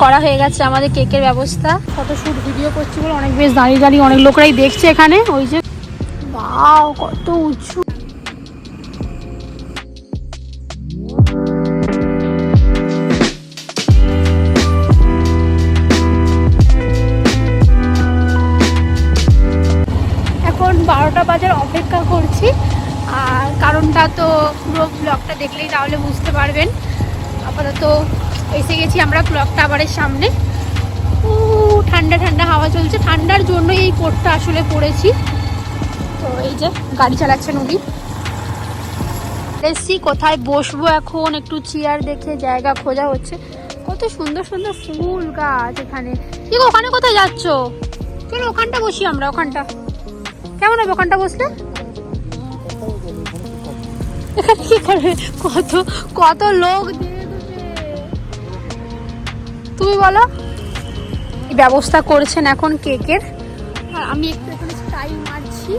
করা হয়ে গেছে আমাদের কেকের ব্যবস্থা। ফটোশুট ভিডিও করছি বলে অনেক বেশ দাঁড়িয়ে দাঁড়িয়ে অনেক লোকরাই দেখছে এখানে। ওই যে বাও কত উঁচু। এখন 12টা বাজার অপেক্ষা করছি, আর কারণটা তো পুরো ব্লগটা দেখলেই তাহলে বুঝতে পারবেন। আপাতত এসে গেছি আমরা ক্লক টাওয়ারের সামনে। ঠান্ডা ঠান্ডা হাওয়া চলছে, ঠান্ডার জন্য এই কোটটা আসলে পরেছি। তো এই যে গাড়ি চালাচ্ছেন উনি। এসছি কোথায় বসবো এখন, একটু চেয়ার দেখে জায়গা খোঁজা হচ্ছে। কত সুন্দর সুন্দর ফুল গাছ এখানে। কি গো, ওখানে কোথায় যাচ্ছ? চলো ওখানটা বসি আমরা, ওখানটা কেমন হবে? ওখানটা বসলে এখানে কি করবে? কত কত লোক তুমি বলো। ব্যবস্থা করছেন এখন কেকের, আর আমি একটু এখানে স্টাইল মারছি।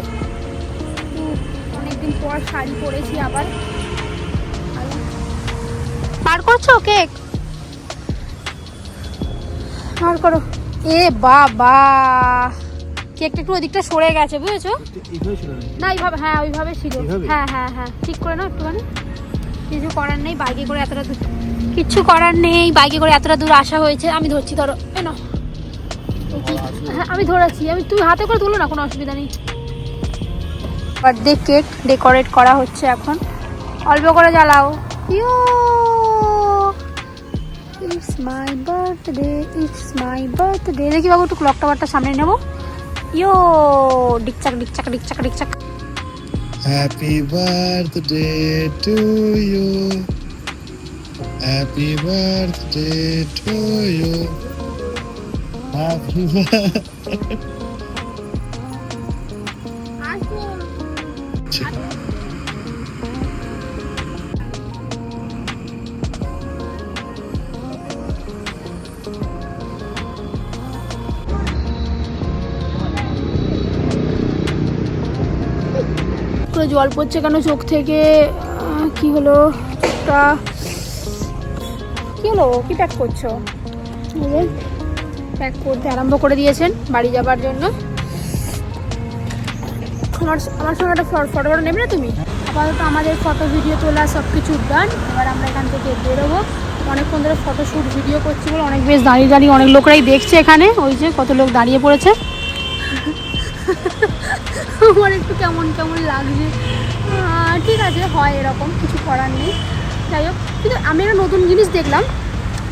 অনেকদিন পর শাড়ি পরেছি আবার। পার করছো কেক? পার করো। এ বাবা, কেকটা একটু ওদিকটা সরে গেছে বুঝেছো? না এইভাবে, হ্যাঁ ওইভাবে ছিল। হ্যাঁ হ্যাঁ হ্যাঁ, ঠিক করে নাও একটুখানি। কিছু করার নেই, বাইকে করে এতটা দূর, কিচ্ছু করার নেই, বাইকে করে এতটা দূর আসা হয়েছে। আমি ধরছি, ধরো এ না। হ্যাঁ আমি ধরেছি, তুমি হাতে করে তুলো না, কোনো অসুবিধা নেই। বার্থডে কেক ডেকোরেট করা হচ্ছে এখন, অল্প করে জ্বালাও। Yo, it's my birthday, it's my birthday. দেখি বাবু একটু ক্লক টাওয়ারটা সামনে নেবো। ইয়ো, ডিকচাক ডিকচাক ডিকচাক ডিকচাক। Happy birthday to you, happy birthday to you, happy birthday. জল পড়ছে কেন চোখ থেকে? কি হলো? কি হলো? কি প্যাক করছো? প্যাক করতে আরম্ভ করে দিয়েছেন বাড়ি যাবার জন্য। আমার সঙ্গে একটা ফটো নেবে না তুমি? আপাতত আমাদের ফটো ভিডিও তোলা সব কিছু ডান। এবার আমরা এখান থেকে বেরোবো। অনেকক্ষণ ধরে ফটোশ্যুট ভিডিও করছি বলে অনেক বেশ দাঁড়িয়ে দাঁড়িয়ে অনেক লোকরাই দেখছে এখানে। ওই যে কত লোক দাঁড়িয়ে পড়েছে। আমার একটু কেমন কেমন লাগছে। ঠিক আছে, হয় এরকম, কিছু করার নেই। যাই হোক, কিন্তু আমি একটা নতুন জিনিস দেখলাম,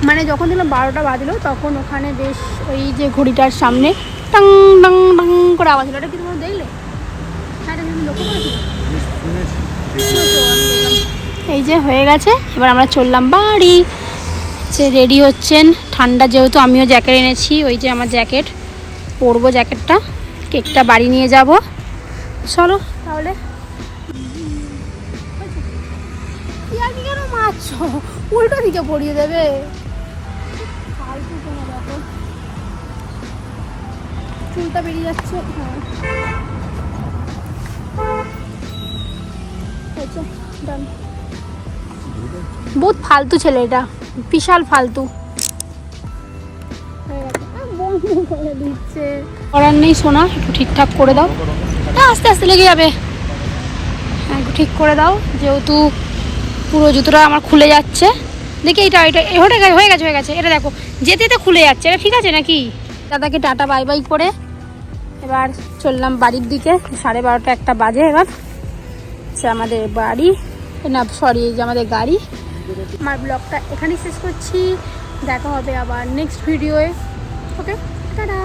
মানে যখন দেখলাম 12টা বাজলো তখন ওখানে বেশ ওই যে ঘড়িটার সামনে টাং টাং টাং করে আওয়াজ হলো। ওটা কি তোমরা দেখলে? হ্যাঁ, এটা আমি লক্ষ্য করেছি। এই যে হয়ে গেছে, এবার আমরা চললাম বাড়ি। সে রেডি হচ্ছেন, ঠান্ডা যেহেতু আমিও জ্যাকেট এনেছি। ওই যে আমার জ্যাকেট, পরবো জ্যাকেটটা, কেকটা বাড়ি নিয়ে যাব। চলো তাহলে। কেন মারছ? উল্টো দিকে পড়িয়ে দেবে। দেখো চুলটা বেরিয়ে যাচ্ছে। বহুত ফালতু ছেলে এটা, বিশাল ফালতু। করার নেই সোনা, একটু ঠিকঠাক করে দাও। আস্তে আস্তে লেগে যাবে। হ্যাঁ একটু ঠিক করে দাও, যেহেতু পুরো জুতোটা আমার খুলে যাচ্ছে। দেখি এটা হয়ে গেছে। এটা দেখো যেতে যেতে খুলে যাচ্ছে। এটা ঠিক আছে নাকি? দাদাকে টাটা বাই বাই করে এবার চললাম বাড়ির দিকে। 12:30 একটা বাজে। এবার সে আমাদের বাড়ি, না সরি, এই যে আমাদের গাড়ি। আমার ব্লগটা এখানেই শেষ করছি। দেখা হবে আবার নেক্সট ভিডিওয়ে। ওকে, টাটা।